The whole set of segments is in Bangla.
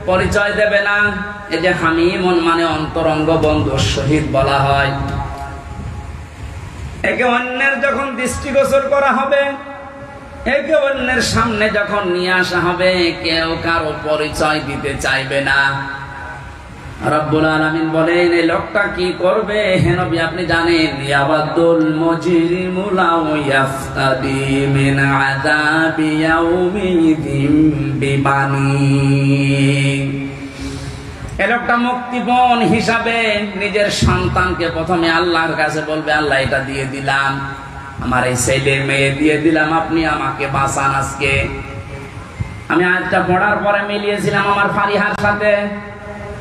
পরিচয় দেবে না। এই যে হামিমুন মানে অন্তরঙ্গ বন্ধু, শহীদ বলা হয়। একে অন্যের যখন দৃষ্টিগোচর করা হবে, একে অন্যের সামনে যখন নিয়ে আসা হবে, কেউ কারো পরিচয় দিতে চাইবে না। রব্বুল আলামিন বলেন এই লোকটা কি করবে? হে নবী আপনি জানেন, ইয়াবাদুল মুজরিমু লাউ ইয়াফতাদি মিন আযাবি ইয়াউমিদিন বিবানি। এই লোকটা মুক্তিপণ হিসাবে নিজের সন্তানকে প্রথমে আল্লাহর কাছে বলবে, আল্লাহ এটা দিয়ে দিলাম, আমার এই ছেলে মেয়ে দিয়ে দিলাম, আপনি আমাকে বাঁচান আজকে। আমি আজটা পড়ার পরে মিলিয়েছিলাম আমার ফারিহার সাথে।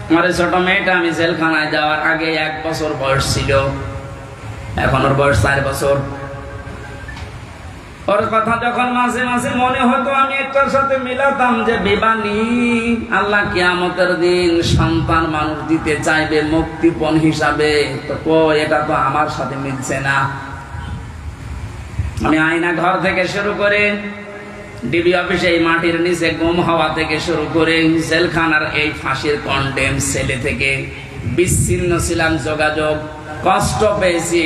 আমার ছোট মেয়েটা আমি জেলখানায় যাওয়ার আগে 1 বছর বয়স ছিল, এখন ওর বয়স 4 বছর। ওর কথা যখন মাঝে মাঝে মনে হতো, আমি একটার সাথে মিলাতাম যে বিবানি, আল্লাহ কিয়ামতের দিন সন্তান মানুষ দিতে চাইবে মুক্তিপণ হিসাবে, তো এটা তো আমার সাথে মিলছে না। আমি আয়না ঘর থেকে শুরু করে ডিবি অফিসে এই মাটির নিচে গুম হওয়া থেকে শুরু করে জেলখানার এই ফাঁসির কন্ডেম সেলে থেকে বিচ্ছিন্ন ছিলাম, যোগাযোগ কষ্ট পেয়েছি।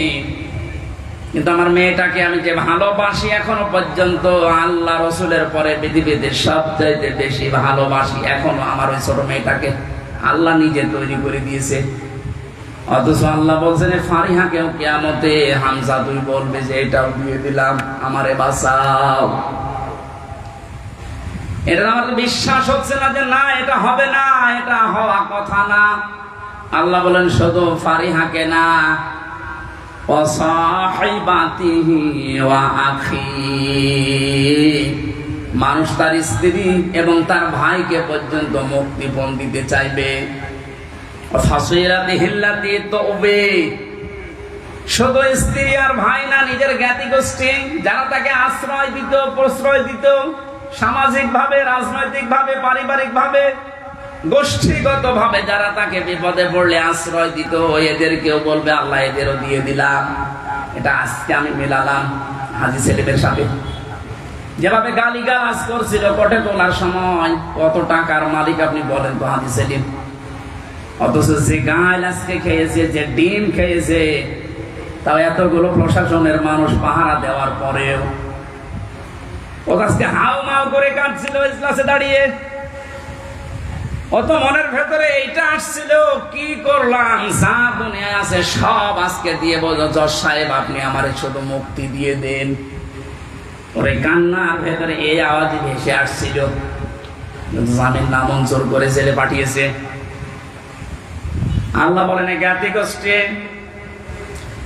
কিন্তু আমার মেয়েটাকে আমি যে ভালোবাসি এখনো পর্যন্ত, আল্লাহ রসুলের পরে পৃথিবীতে সবচাইতে বেশি ভালোবাসি এখনো আমার ওই ছোট মেয়েটাকে। আল্লাহ নিজে তৈরি করে দিয়েছে। অথচ আল্লাহ বলছেন ফারিহাকেও কিয়ামতে হামজা তুই বলবে যে এটাও দিয়ে দিলাম, আমারে বাঁচাও। এটা আমার বিশ্বাস হচ্ছে না যে না এটা হবে না, এটা হওয়া কথা না। আল্লাহ বলেন শুধু ফারিহাকে না, ওয়াসাহিবাতিহি ওয়া আখি, মানুষ তার স্ত্রী এবং তার ভাইকে পর্যন্ত মুক্তিপণ দিতে চাইবে। ফাসিলাতিহিল্লাতি তওবে, শুধু স্ত্রী আর ভাই না, নিজের জ্ঞাতি গোষ্ঠী যারা তাকে আশ্রয় দিত, প্রশ্রয় দিত, সামাজিক ভাবে, রাজনৈতিক ভাবে, পারিবারিক ভাবে, গোষ্ঠীগত ভাবে যারা তাকে বিপদে পড়লে আশ্রয় দিত, এদেরকেও বলবে আল্লাহ এদেরও দিয়ে দিলাম। এটা আজকে আমি মেলালাম হাজী সেলিমের সাথে। যেভাবে গালিগালাজ করছিল কোর্টে তোলার সময়, কত টাকার মালিক আপনি বলেন তো হাজী সেলিম। অথচ যে গাল আজকে খেয়েছে, যে ডিম খেয়েছে, তাও এতগুলো প্রশাসনের মানুষ পাহারা দেওয়ার পরেও ও আজকে হাউ মাউ করে কাঁদছিল ইজলাসে দাঁড়িয়ে। অত মনের ভেতরে এইটা আসছিল, কি করলাম, যা দুনিয়ায় আছে সব আজকে দিয়ে বলো জজ সাহেব আপনি আমারে শুধু মুক্তি দিয়ে দেন। ওরে কান্নার ভেতরে এই আওয়াজই ভেসে আসছিল। জামিন নামঞ্জুর করে জেলে পাঠিয়েছে। আল্লাহ বলেন জ্ঞাতি গোষ্ঠী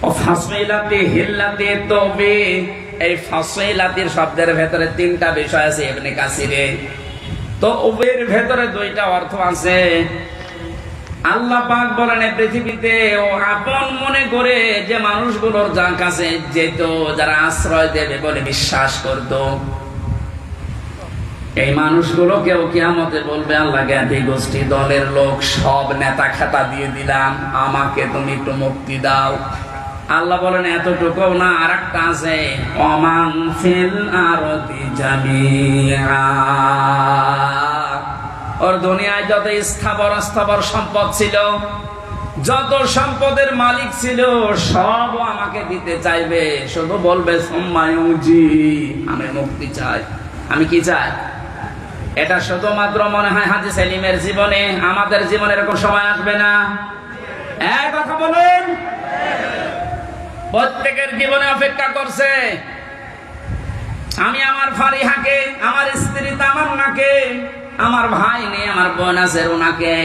ও ফাসিলাতি হিল্লাতি তওবে, এই ফাসিলাতির শব্দের ভেতরে 3টা বিষয় আছে ইবনে কাসিরে। তো ওবের ভেতরে 2টা অর্থ আছে। আল্লাহ পাক বলেন পৃথিবীতে ও আপন মনে করে যে মানুষগুলোর যার কাছে যেত, যারা আশ্রয় দেবে বলে বিশ্বাস করত, এই মানুষগুলোকেও কিয়ামতে বলবে আল্লাহ জ্ঞাতি গোষ্ঠী দলের লোক সব নেতা খেতা দিয়ে দিলাম, আমাকে তুমি একটু মুক্তি দাও। আল্লাহ বলেন এতটুকু না, আরেকটা আছে, ওমান ফিল আরদি জামিআ, ওর দুনিয়ায় যত স্থাবর সম্পদ ছিল, যত সম্পদের মালিক ছিল, সব আমাকে দিতে চাইবে, শুধু বলবে সুম্মায়ুজি, আমি মুক্তি চাই। আমি কি চাই? এটা শুধুমাত্র মনে হয় হাজী সেলিমের জীবনে, আমাদের জীবনে এরকম সময় আসবে না। এক কথা বলেন, প্রত্যেকের জীবনে অপেক্ষা করছে। আমি আমার ফারিহাকে, আমার স্ত্রী তামান্নাকে, আমার ভাই নেই, আমার বোন আছে ওনাকে,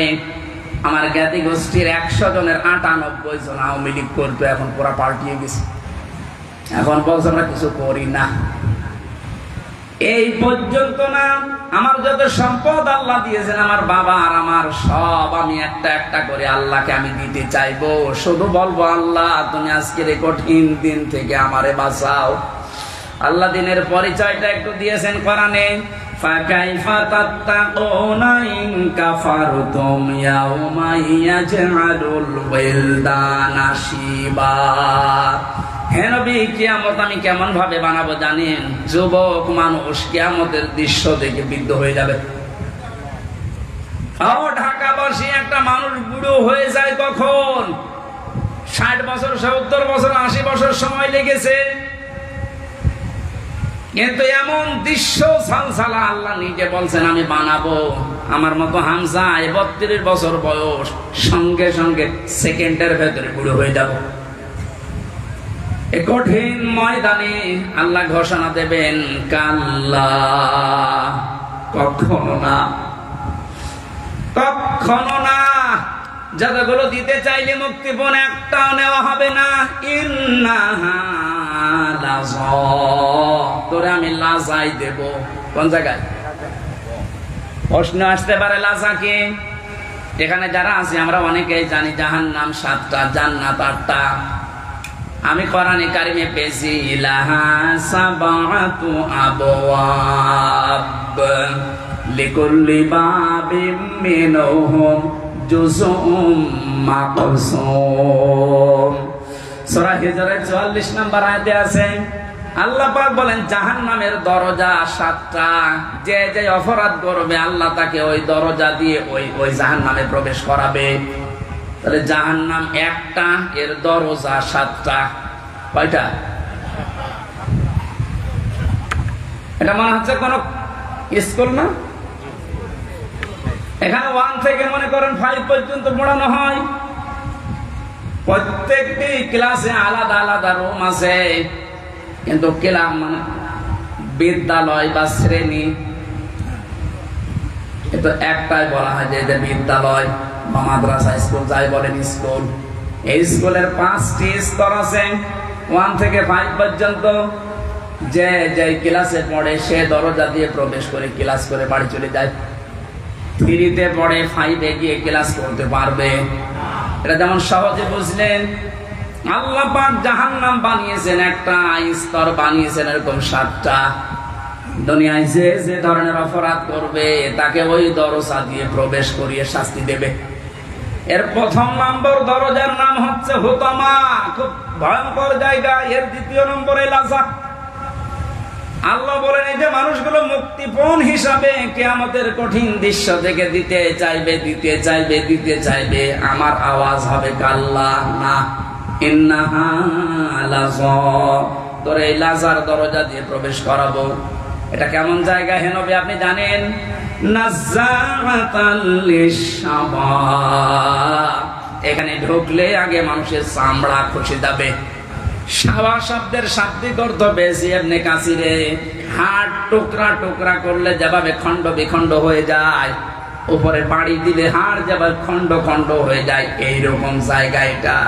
আমার জ্ঞাতি গোষ্ঠীর 100 জনের 98 জন আওয়ামী লীগ করতো, এখন পুরা পাল্টিয়ে গেছে। এখন বলছে আমরা কিছু করি না। এই পর্যন্ত না, আমার যত সম্পদ আল্লাহ দিয়েছেন, আমার বাবা আর আমার সব, আমি একটা একটা করে আল্লাহকে আমি দিতে চাইবো। শুধু বলবো আল্লাহ তুমি আজকের এই কঠিন দিন থেকে আমারে বাঁচাও। আল্লাহ দিনের পরিচয়টা একটু দিয়েছেন কোরআনে, ফাকাইফা তাত্তাকুনা ইন কাফারতুম ইয়াউমা ইয়াজআলুল ওয়ালদানা শিবা। হে নবী, কিয়ামত আমি কেমন ভাবে বানাবো জানেন? যুবক মানুষ কিয়ামতের দৃশ্য দেখে বিদ্ধ হয়ে যাবে। ঢাকাবাসী একটা মানুষ বুড়ো হয়ে যায় কখন? 60 বছর, 70 বছর, 80 বছর সময় লেগেছে, কিন্তু এমন দৃশ্য সালসালা আল্লাহ নিজে বলছেন আমি বানাবো। আমার মতো হামজা 32 বছর বয়স, সঙ্গে সঙ্গে সেকেন্ডের ভেতরে বুড়ো হয়ে যাব। এই কঠিন ময়দানে আল্লাহ ঘোষণা দেবেন কাল্লা, কখনো না, কখনো না। যতগুলো দিতে চাইলে মুক্তিপণ একটাও নেওয়া হবে না। ইন্নাহা লাযা, তোরে আমি লাজাই দেব। কোন জায়গায়? প্রশ্ন আসতে পারে লাজা কি? এখানে যারা আছে আমরা অনেকেই জানি জাহান্নাম 7টা, জান্নাত 8টা। আমি কোরআনে কারিমে পেয়েছি লাহা সাবাতু আবওয়াব লিকুল্লি বাবিম মিনহুম জুজুম মাকসুম। সূরা হিজরের 44 নম্বর আয়াতে আছে আল্লাহ পাক বলেন জাহান্নামের দরজা 7টা। যে যে অপরাধ করবে আল্লাহ তাকে ওই দরজা দিয়ে ওই জাহান্নামে প্রবেশ করাবে। তাহলে জাহান্নাম একটা, এর দরজা 7টা। কয়টা? এটা মনে হচ্ছে কোন স্কুল না? এখানে 1 থেকে মনে করেন 5 পর্যন্ত পড়ানো হয়। প্রত্যেকটি ক্লাসে আলাদা আলাদা রুম আছে, কিন্তু ক্লাস মানে বিদ্যালয় বা শ্রেণী এটা একটাই বলা হয় যে এটা বিদ্যালয় বা মাদ্রাসা, স্কুল যাই বলেন স্কুল। এই স্কুলের 5টি স্তর আছে 1 থেকে 5 পর্যন্ত। যে যে ক্লাসে পড়ে সে দরজা দিয়ে প্রবেশ করে ক্লাস করে বাড়ি চলে যায়। 3তে পড়ে 5-এ গিয়ে ক্লাস করতে পারবে। এটা যেমন সহজে বুঝলেন। আল্লাহ পাক জাহান্নাম বানিয়েছেন একটা, স্তর বানিয়েছেন এরকম 7টা। দুনিয়ায় যে যে ধরনের অপরাধ করবে তাকে ওই দরজা দিয়ে প্রবেশ করিয়ে শাস্তি দেবে। এর 1 নম্বর দরজার নাম হচ্ছে হুতামা, খুব ভয়ঙ্কর জায়গা। এর 2য় নম্বরে লাজা। আল্লাহ বলেন এই যে মানুষগুলো মুক্তিপণ হিসাবে কিয়ামতের কঠিন দৃশ্য থেকে দিতে চাইবে, দিতে চাইবে, দিতে চাইবে, আমার আওয়াজ হবে কাল্লা না, ইন্নাহা লাযা, তোর এই লাজার দরজা দিয়ে প্রবেশ করাবো। এটা কেমন জায়গা হে নবী আপনি জানেন? নাযাআতাল লিশাবা, এখানে ঢুকলে আগে মানুষের চামড়া খসে যাবে। শাবা শব্দের শাব্দিক অর্থ বেশি এমনি কাসিরে, হাড় টুকরা টুকরা করলে যেভাবে খণ্ড বিখণ্ড হয়ে যায়, উপরে বাড়ি দিলে হাড় যেভাবে খণ্ড খণ্ড হয়ে যায়, এইরকম জায়গা এটা।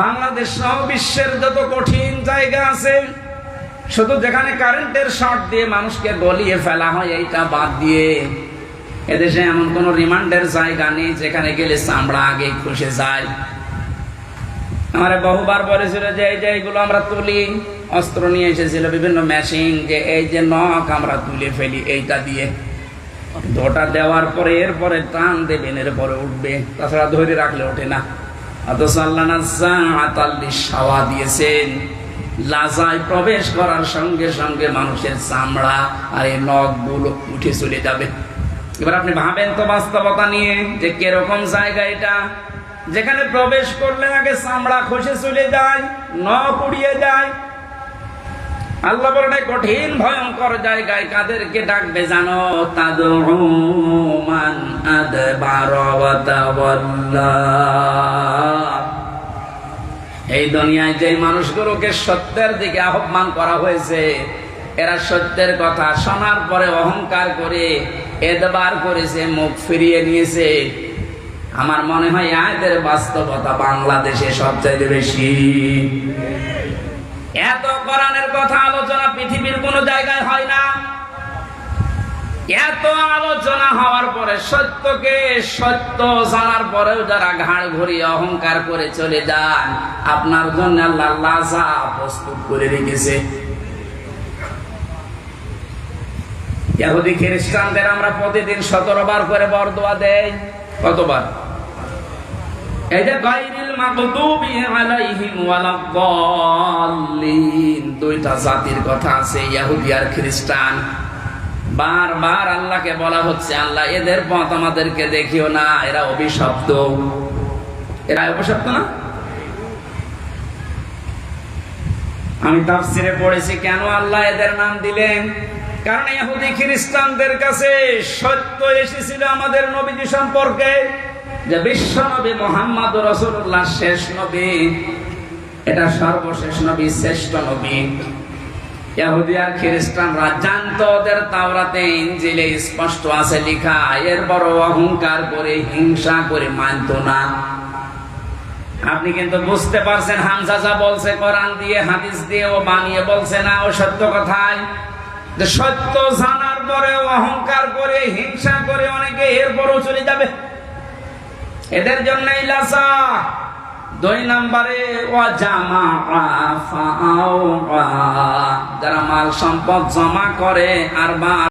বাংলাদেশ সহ বিশ্বের যত কঠিন জায়গা আছে, শুধু যেখানে কারেন্টের শর্ট দিয়ে মানুষকে গলিয়ে ফেলা হয় এইটা বাদ দিয়ে, এদেশে এমন কোন রিমান্ডের জায়গা নেই যেখানে গেলে চামড়া আগে খসে যায়। আমারে বহুবার বলেছিল যে এই যে এইগুলো আমরা তুলি, অস্ত্র নিয়ে এসেছিল বিভিন্ন মেশিন, যে এই যে নখ আমরা তুলে ফেলি এইটা দিয়ে, ওটা দেওয়ার পরে এরপরে টান দেবেন, এরপরে উঠবে, তাছাড়া ধরে রাখলে ওঠে না। অথচ আল্লাহ নাযাআতাল লিশাওয়া দিয়েছেন, লাজায় প্রবেশ করার সঙ্গে সঙ্গে মানুষের চামড়া আর এই নখগুলো উঠে চলে যাবে। এবার আপনি ভাবেন তো বাস্তবতা নিয়ে যে কিরকম জায়গা এটা, যেখানে প্রবেশ করলে আগে চামড়া খসে চলে যায়, নখ উড়িয়ে যায়। আল্লাহ বলেন কঠিন ভয়ঙ্কর জায়গায় কাদেরকে ডাকবে জানো? তাদউ মান আদবারা ওয়া তাওয়াল্লা। এই দুনিয়ায় যে মানুষগুলোকে সত্যের দিকে আহ্বান করা হয়েছে, এরা সত্যের কথা শোনার পরে অহংকার করে এদবার করেছে, মুখ ফিরিয়ে নিয়েছে। আমার মনে হয় আয়াতের বাস্তবতা বাংলাদেশে সবচেয়ে বেশি। এত কোরআনের কথা আলোচনা পৃথিবীর কোন জায়গায় হয় না। এত আলোচনা হওয়ার পরে, সত্যকে সত্য জানার পরেও যারা ঘাড় ঘুরিয়ে অহংকার করে চলে যান, আপনার জন্য আল্লাহ লাজা প্রস্তুত করে রেখেছে। ইহুদি খ্রিস্টানদের আমরা প্রতিদিন 17 বার করে বরদোয়া দেই। কতবার? এই যে গায়রিল মাগদুবি আলাইহিম ওয়ালাদ-দাল্লিন, দুইটা জাতির কথা আছে, ইহুদি আর খ্রিস্টান। বারবার আল্লাহকে বলা হচ্ছে, আল্লাহ এদের পথ আমাদেরকে দেখিও না, এরা অভিশপ্ত। এরা অভিশপ্ত না? আমি তাফসিরে পড়েছি কেন আল্লাহ এদের নাম দিলেন। কারণ ইহুদি খ্রিস্টানদের কাছে সত্য এসেছিল আমাদের নবীজি সম্পর্কে, যে বিশ্ব নবী মুহাম্মদ রাসূলুল্লাহ শেষ নবী, এটা সর্বশেষ নবী, শ্রেষ্ঠ নবী। ইহুদি আর খ্রিস্টানরা জানতো ওদের তাওরাতে ইনজিলে স্পষ্ট আছে লেখা, এর বড় অহংকার করে হিংসা করে মানতো না। আপনি কিন্তু বুঝতে পারছেন হামজা যা বলছে কোরআন দিয়ে হাদিস দিয়ে ও বানিয়ে বলছে না, ও সত্য কথাই। যে সত্য জানার পরে অহংকার করে হিংসা করে অনেকে এরপরও চলে যাবে। এদের জন্যই লাসা। 2 নম্বরে যারা মাল সম্পদ জমা করে আর